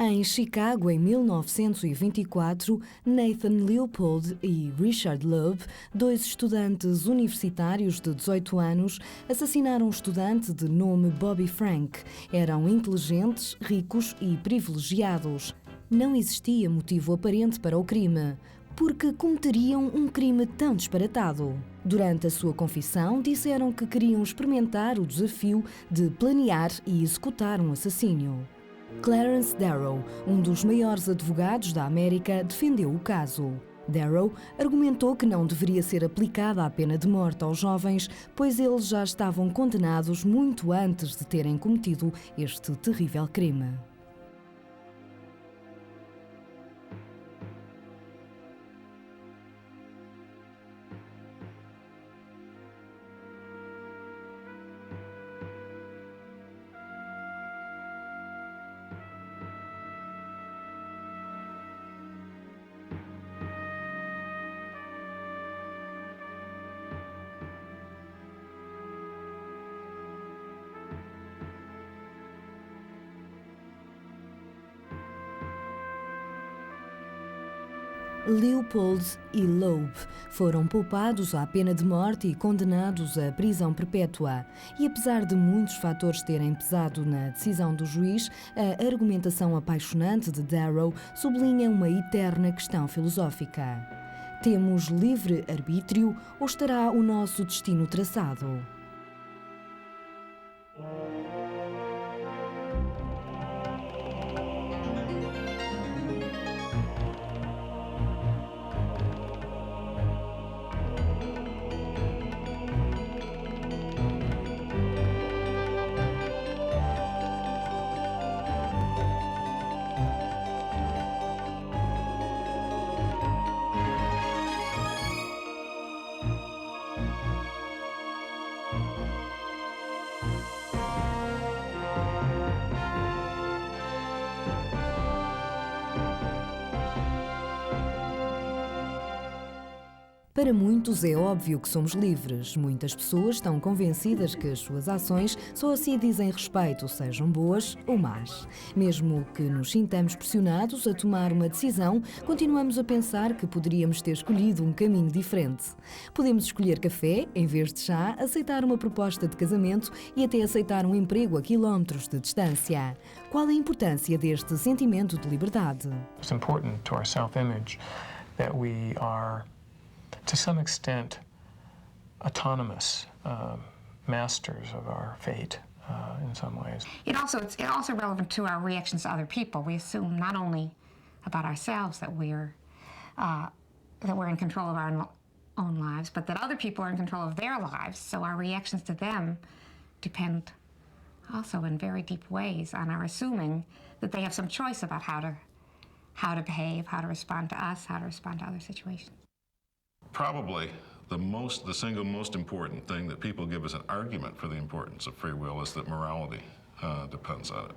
Em Chicago, em 1924, Nathan Leopold e Richard Loeb, dois estudantes universitários de 18 anos, assassinaram um estudante de nome Bobby Frank. Eram inteligentes, ricos e privilegiados. Não existia motivo aparente para o crime. Porque cometeriam um crime tão disparatado? Durante a sua confissão, disseram que queriam experimentar o desafio de planear e executar um assassínio. Clarence Darrow, um dos maiores advogados da América, defendeu o caso. Darrow argumentou que não deveria ser aplicada a pena de morte aos jovens, pois eles já estavam condenados muito antes de terem cometido este terrível crime. Leopold e Loeb foram poupados à pena de morte e condenados à prisão perpétua. E apesar de muitos fatores terem pesado na decisão do juiz, a argumentação apaixonante de Darrow sublinha uma eterna questão filosófica. Temos livre-arbítrio ou estará o nosso destino traçado? Para muitos é óbvio que somos livres. Muitas pessoas estão convencidas que as suas ações só assim dizem respeito, sejam boas ou más. Mesmo que nos sintamos pressionados a tomar uma decisão, continuamos a pensar que poderíamos ter escolhido um caminho diferente. Podemos escolher café em vez de chá, aceitar uma proposta de casamento e até aceitar um emprego a quilómetros de distância. Qual a importância deste sentimento de liberdade? It's important to our self-image that we are, to some extent, autonomous masters of our fate in some ways. It's also relevant to our reactions to other people. We assume not only about ourselves that we're in control of our own lives, but that other people are in control of their lives. So our reactions to them depend also in very deep ways on our assuming that they have some choice about how to behave, how to respond to us, how to respond to other situations. Probably the single most important thing that people give as an argument for the importance of free will is that morality depends on it.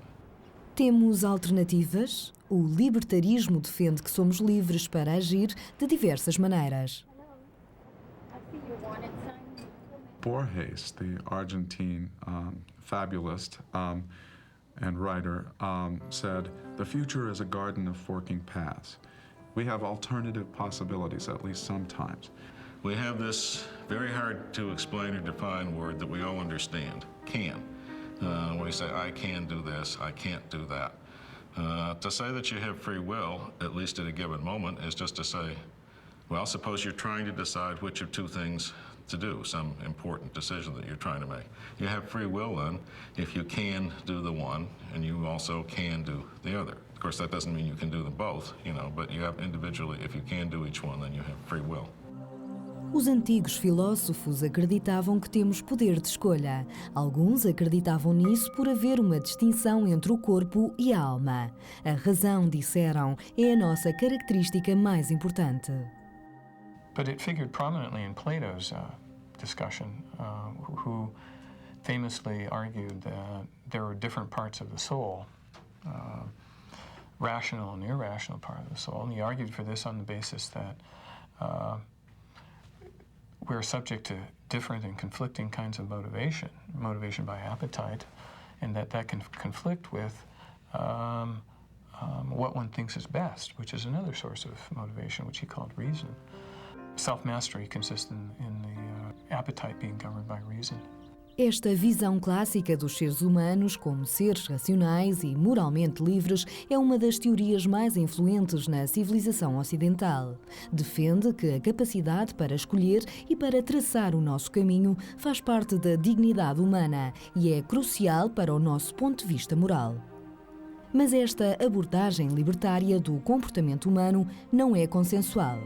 Temos alternativas? O libertarismo defende que somos livres para agir de diversas maneiras. Borges, the Argentine fabulist and writer, said, "The future is a garden of forking paths." We have alternative possibilities, at least sometimes. We have this very hard to explain or define word that we all understand, can. When you say, I can do this, I can't do that. To say that you have free will, at least at a given moment, is just to say, well, suppose you're trying to decide which of two things to do, some important decision that you're trying to make. You have free will then if you can do the one and you also can do the other. Of course, that doesn't mean you can do them both, but you have individually, if you can do each one, then you have free will. Os antigos filósofos acreditavam que temos poder de escolha. Alguns acreditavam nisso por haver uma distinção entre o corpo e a alma. A razão, disseram, é a nossa característica mais importante. But it figured prominently in Plato's discussion, who famously argued that there were different parts of the soul, rational and irrational part of the soul, and he argued for this on the basis that we're subject to different and conflicting kinds of motivation by appetite, and that can conflict with what one thinks is best, which is another source of motivation, which he called reason. Self-mastery consists in the appetite being governed by reason. Esta visão clássica dos seres humanos como seres racionais e moralmente livres é uma das teorias mais influentes na civilização ocidental. Defende que a capacidade para escolher e para traçar o nosso caminho faz parte da dignidade humana e é crucial para o nosso ponto de vista moral. Mas esta abordagem libertária do comportamento humano não é consensual.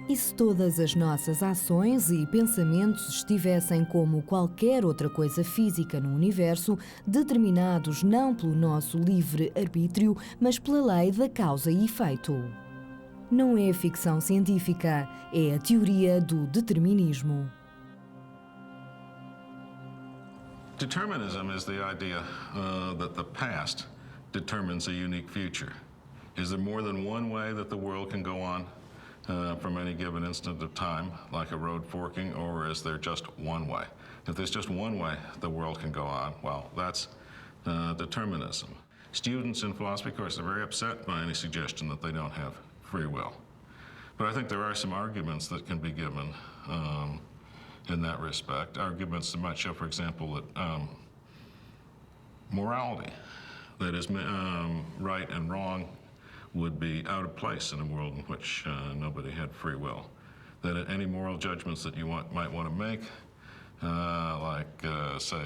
E se todas as nossas ações e pensamentos estivessem como qualquer outra coisa física no universo, determinados não pelo nosso livre-arbítrio, mas pela lei da causa e efeito? Não é ficção científica, é a teoria do determinismo. Determinism is the idea that the past determines a unique future. Is there more than one way that the world can go on from any given instant of time, like a road forking, or is there just one way? If there's just one way the world can go on, well, that's determinism. Students in philosophy courses are very upset by any suggestion that they don't have free will. But I think there are some arguments that can be given in that respect. Arguments that might show, for example, that morality, that is right and wrong, would be out of place in a world in which nobody had free will. That any moral judgments that you might want to make, say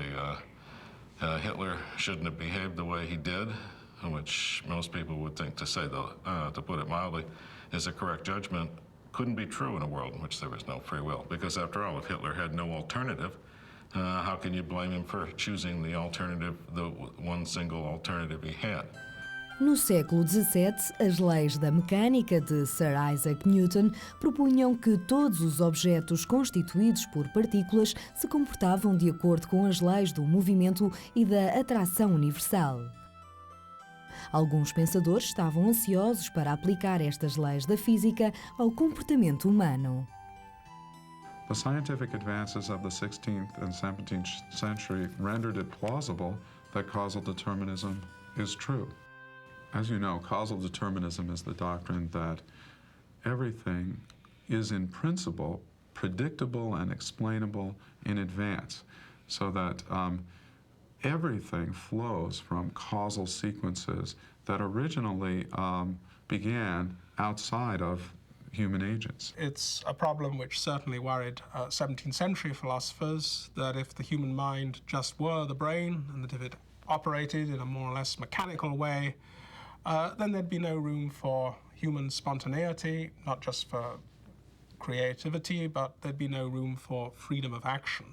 Hitler shouldn't have behaved the way he did, which most people would think, to put it mildly, is a correct judgment, couldn't be true in a world in which there was no free will. Because after all, if Hitler had no alternative, how can you blame him for choosing the alternative, the one single alternative he had? No século XVII, as leis da mecânica de Sir Isaac Newton propunham que todos os objetos constituídos por partículas se comportavam de acordo com as leis do movimento e da atração universal. Alguns pensadores estavam ansiosos para aplicar estas leis da física ao comportamento humano. The scientific advances of the 16th and 17th century rendered it plausible that causal determinism is true. As you know, causal determinism is the doctrine that everything is in principle predictable and explainable in advance, so that everything flows from causal sequences that originally began outside of human agents. It's a problem which certainly worried 17th century philosophers, that if the human mind just were the brain, and that if it operated in a more or less mechanical way, then there'd be no room for human spontaneity, not just for creativity, but there'd be no room for freedom of action.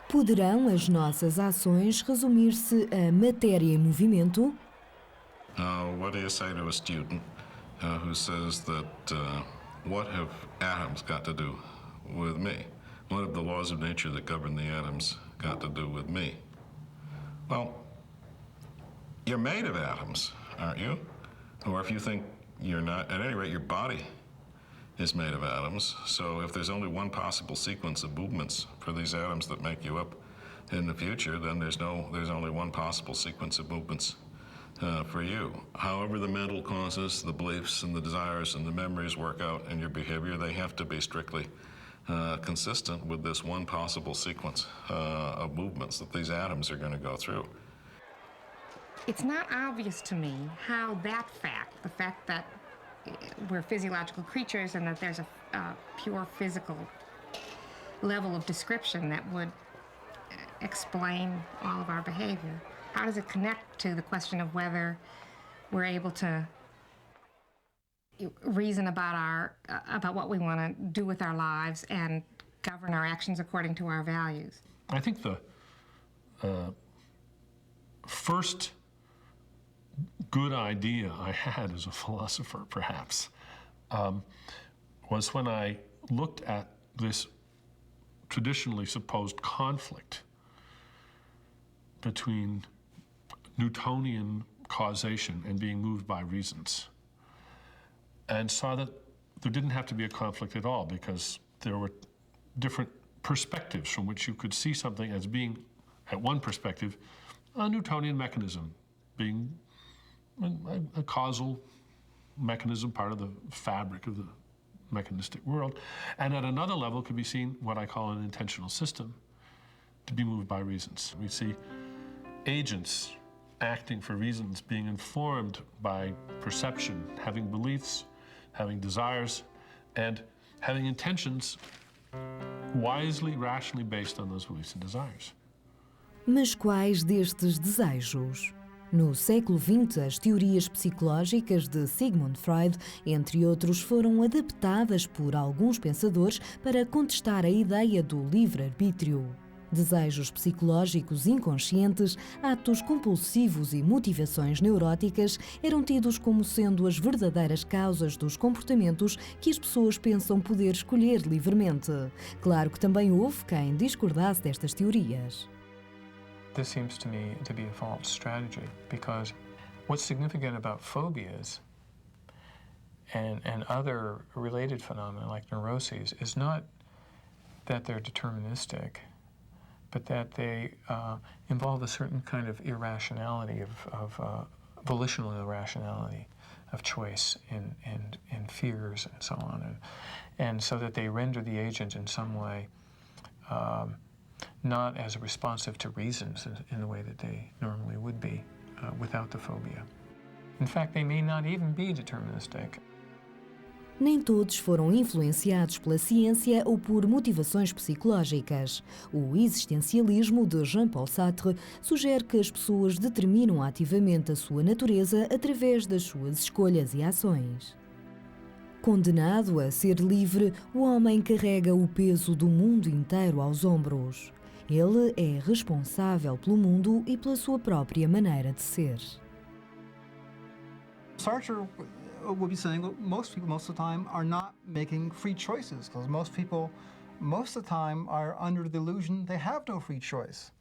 Poderão as nossas ações resumir-se a matéria em movimento? What do you say to a student who says that what have atoms got to do with me? What have the laws of nature that govern the atoms got to do with me? Well, you're made of atoms, aren't you? Or if you think you're not, at any rate, your body is made of atoms. So if there's only one possible sequence of movements for these atoms that make you up in the future, then there's only one possible sequence of movements for you. However the mental causes, the beliefs and the desires and the memories work out in your behavior, they have to be strictly consistent with this one possible sequence of movements that these atoms are going to go through. It's not obvious to me how that fact, the fact that we're physiological creatures and that there's a pure physical level of description that would explain all of our behavior, how does it connect to the question of whether we're able to reason about what we want to do with our lives and govern our actions according to our values? I think the first good idea I had as a philosopher, perhaps, was when I looked at this traditionally supposed conflict between Newtonian causation and being moved by reasons, and saw that there didn't have to be a conflict at all, because there were different perspectives from which you could see something as being, at one perspective, a Newtonian mechanism being a causal mechanism, part of the fabric of the mechanistic world. And at another level could be seen what I call an intentional system, to be moved by reasons. We see agents acting for reasons, being informed by perception, having beliefs, having desires, and having intentions wisely, rationally based on those beliefs and desires. Mas quais destes desejos? No século XX, as teorias psicológicas de Sigmund Freud, entre outros, foram adaptadas por alguns pensadores para contestar a ideia do livre-arbítrio. Desejos psicológicos inconscientes, atos compulsivos e motivações neuróticas eram tidos como sendo as verdadeiras causas dos comportamentos que as pessoas pensam poder escolher livremente. Claro que também houve quem discordasse destas teorias. This seems to me to be a false strategy, because what's significant about phobias and other related phenomena like neuroses is not that they're deterministic, but that they involve a certain kind of irrationality, of volitional irrationality, of choice and fears and so on. And so that they render the agent in some way not as responsive to reasons in the way that they normally would be without the phobia. In fact, they may not even be deterministic. Nem todos foram influenciados pela ciência ou por motivações psicológicas. O existencialismo de Jean-Paul Sartre sugere que as pessoas determinam ativamente a sua natureza através das suas escolhas e ações. Condenado a ser livre, o homem carrega o peso do mundo inteiro aos ombros. Ele é responsável pelo mundo e pela sua própria maneira de ser. Sartre would be saying, well, most people most of the time are not making free choices, because most people most of the time are under the delusion they have no free choice.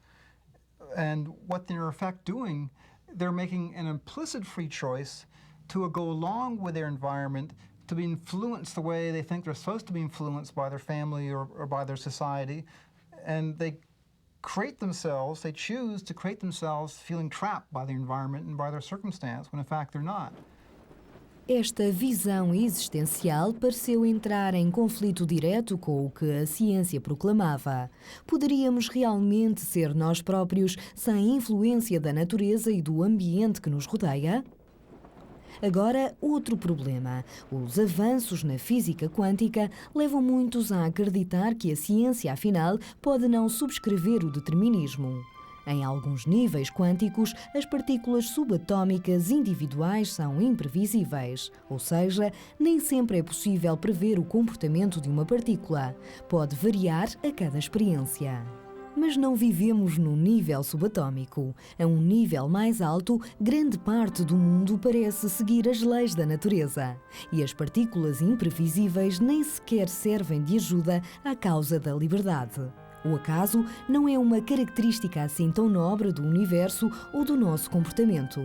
And what they're in effect doing, they're making an implicit free choice to go along with their environment, to be influenced the way they think they're supposed to be influenced by their family or by their society. And they choose to create themselves feeling trapped by their environment and by their circumstance, when in fact they're not. Esta visão existencial pareceu entrar em conflito direto com o que a ciência proclamava. Poderíamos realmente ser nós próprios sem influência da natureza e do ambiente que nos rodeia? Agora, outro problema. Os avanços na física quântica levam muitos a acreditar que a ciência, afinal, pode não subscrever o determinismo. Em alguns níveis quânticos, as partículas subatômicas individuais são imprevisíveis, ou seja, nem sempre é possível prever o comportamento de uma partícula. Pode variar a cada experiência. Mas não vivemos num nível subatômico. A um nível mais alto, grande parte do mundo parece seguir as leis da natureza. E as partículas imprevisíveis nem sequer servem de ajuda à causa da liberdade. O acaso não é uma característica assim tão nobre do universo ou do nosso comportamento.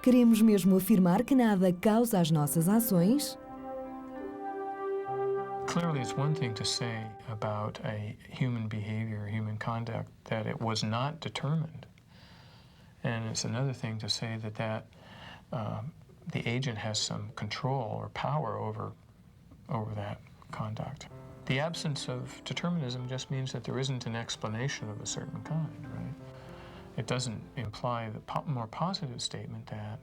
Queremos mesmo afirmar que nada causa as nossas ações? Clearly, it's one thing to say about a human behavior, human conduct, that it was not determined. And it's another thing to say that the agent has some control or power over that conduct. The absence of determinism just means that there isn't an explanation of a certain kind, right? It doesn't imply the more positive statement that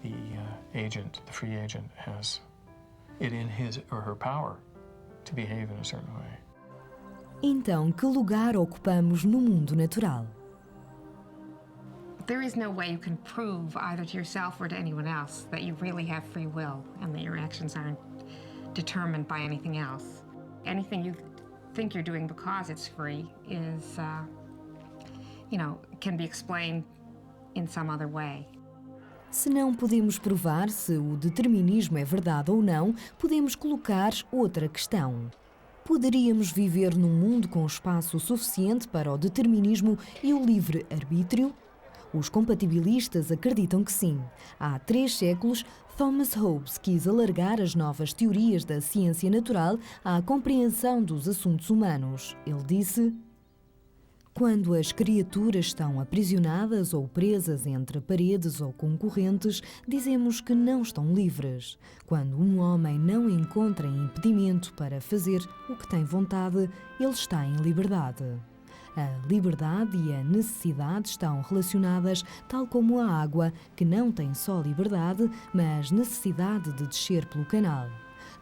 the agent, the free agent, has it in his or her power to behave in a certain way. Então, que lugar ocupamos no mundo natural? There is no way you can prove either to yourself or to anyone else that you really have free will and that your actions aren't determined by anything else. Anything you think you're doing because it's free is, can be explained in some other way. Se não podemos provar se o determinismo é verdade ou não, podemos colocar outra questão. Poderíamos viver num mundo com espaço suficiente para o determinismo e o livre-arbítrio? Os compatibilistas acreditam que sim. Há 3 séculos, Thomas Hobbes quis alargar as novas teorias da ciência natural à compreensão dos assuntos humanos. Ele disse: Quando as criaturas estão aprisionadas ou presas entre paredes ou concorrentes, dizemos que não estão livres. Quando um homem não encontra impedimento para fazer o que tem vontade, ele está em liberdade. A liberdade e a necessidade estão relacionadas, tal como a água, que não tem só liberdade, mas necessidade de descer pelo canal.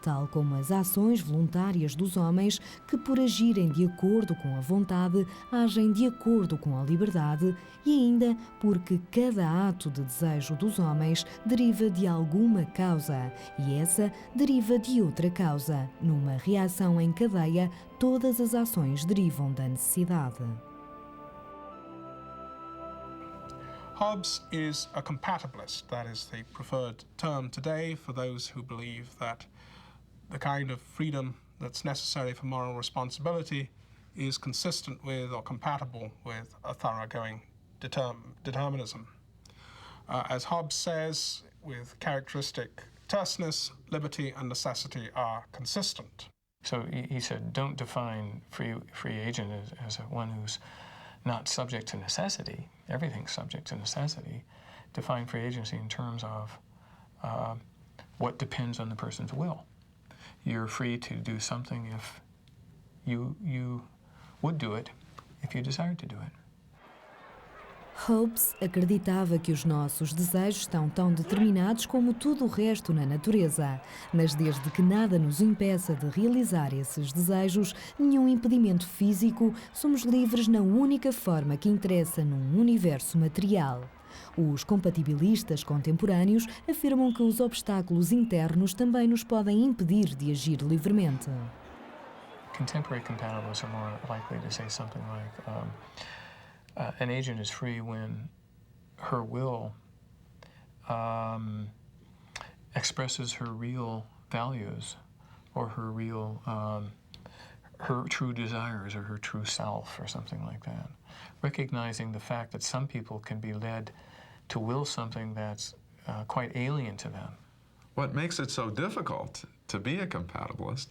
Tal como as ações voluntárias dos homens, que por agirem de acordo com a vontade, agem de acordo com a liberdade, e ainda porque cada ato de desejo dos homens deriva de alguma causa, e essa deriva de outra causa. Numa reação em cadeia, todas as ações derivam da necessidade. Hobbes is a compatibilist. That is the preferred term today for those who believe that the kind of freedom that's necessary for moral responsibility is consistent with or compatible with a thoroughgoing determinism. As Hobbes says, with characteristic terseness, liberty and necessity are consistent. So he said, don't define free agent as one who's not subject to necessity. Everything's subject to necessity. Define free agency in terms of what depends on the person's will. You're free to do something if you would do it if you desired to do it. Hobbes acreditava que os nossos desejos estão tão determinados como tudo o resto na natureza, mas desde que nada nos impeça de realizar esses desejos, nenhum impedimento físico, somos livres na única forma que interessa num universo material. Os compatibilistas contemporâneos afirmam que os obstáculos internos também nos podem impedir de agir livremente. Contemporary compatibilists are more likely to say something like, an agent is free when her will expresses her real values or her real, her true desires or her true self or something like that. Recognizing the fact that some people can be led to will something that's quite alien to them. What makes it so difficult to be a compatibilist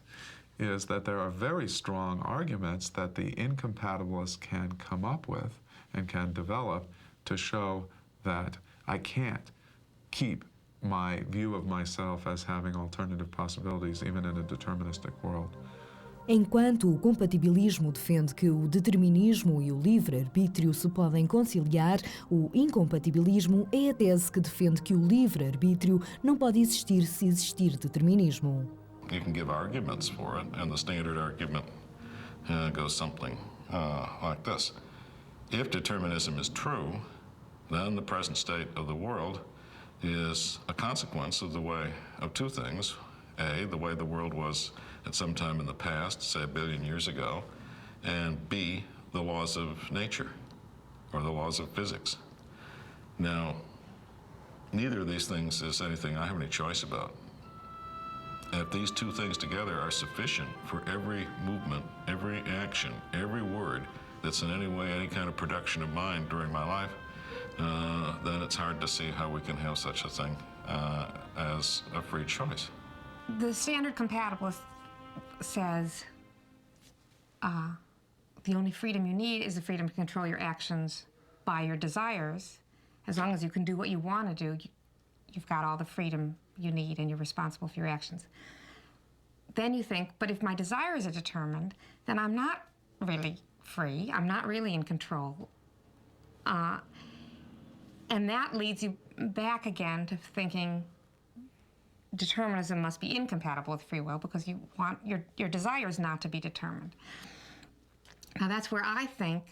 is that there are very strong arguments that the incompatibilist can come up with and can develop to show that I can't keep my view of myself as having alternative possibilities even in a deterministic world. Enquanto o compatibilismo defende que o determinismo e o livre-arbítrio se podem conciliar, o incompatibilismo é a tese que defende que o livre-arbítrio não pode existir se existir determinismo. You can give arguments for it, and the standard argument goes something like this. If determinism is true, then the present state of the world is a consequence of the way of two things. A, the way the world was at some time in the past, say 1 billion years ago, and B, the laws of nature, or the laws of physics. Now, neither of these things is anything I have any choice about. If these two things together are sufficient for every movement, every action, every word that's in any way any kind of production of mind during my life, then it's hard to see how we can have such a thing as a free choice. The standard compatibilist says the only freedom you need is the freedom to control your actions by your desires. As long as you can do what you want to do, you've got all the freedom you need and you're responsible for your actions. Then you think, but if my desires are determined, then I'm not really free. I'm not really in control. And that leads you back again to thinking determinism must be incompatible with free will because you want your desires not to be determined. Now that's where I think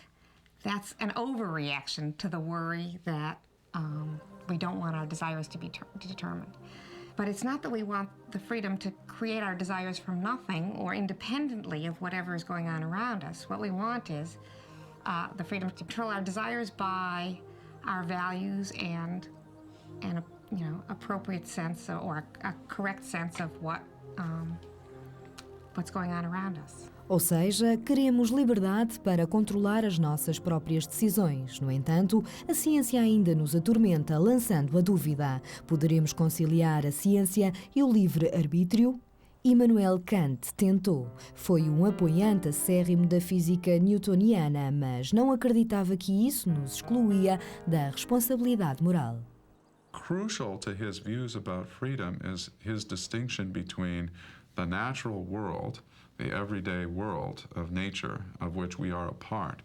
that's an overreaction to the worry that we don't want our desires to be determined. But it's not that we want the freedom to create our desires from nothing or independently of whatever is going on around us. What we want is the freedom to control our desires by our values and appropriate sense or a correct sense of what's going on around us. Ou seja, queremos liberdade para controlar as nossas próprias decisões. No entanto, a ciência ainda nos atormenta, lançando a dúvida: poderemos conciliar a ciência e o livre-arbítrio? Immanuel Kant tentou. Foi um apoiante acérrimo da física newtoniana, mas não acreditava que isso nos excluía da responsabilidade moral. Crucial to his views about freedom is his distinction between the natural world, the everyday world of nature, of which we are a part,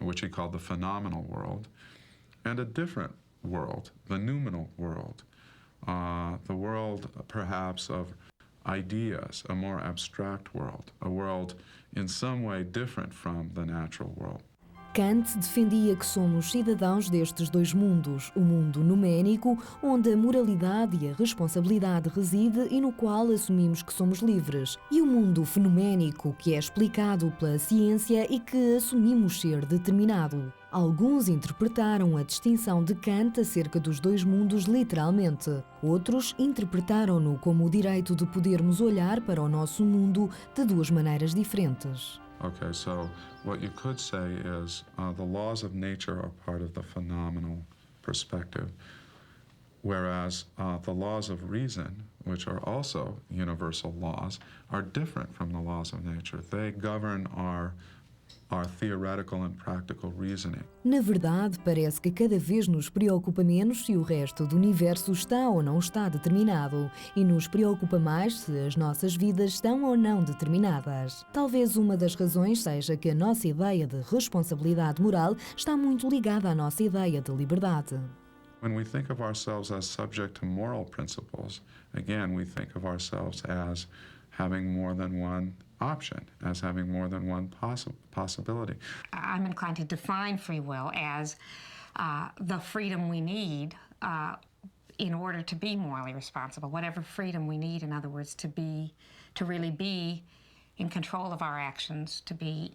which he called the phenomenal world, and a different world, the noumenal world, the world perhaps of ideas, a more abstract world, a world in some way different from the natural world. Kant defendia que somos cidadãos destes dois mundos, o mundo numérico, onde a moralidade e a responsabilidade reside e no qual assumimos que somos livres, e o mundo fenoménico, que é explicado pela ciência e que assumimos ser determinado. Alguns interpretaram a distinção de Kant acerca dos dois mundos literalmente. Outros interpretaram-no como o direito de podermos olhar para o nosso mundo de duas maneiras diferentes. Okay, so what you could say is the laws of nature are part of the phenomenal perspective, whereas the laws of reason, which are also universal laws, are different from the laws of nature. They govern our theoretical and practical reasoning. Na verdade, parece que cada vez nos preocupa menos se o resto do universo está ou não está determinado, e nos preocupa mais se as nossas vidas estão ou não determinadas. Talvez uma das razões seja que a nossa ideia de responsabilidade moral está muito ligada à nossa ideia de liberdade. When we think of ourselves as subject to moral principles, again, we think of ourselves as having more than one option, as having more than one possibility. I'm inclined to define free will as the freedom we need in order to be morally responsible. Whatever freedom we need, in other words, to really be in control of our actions, to be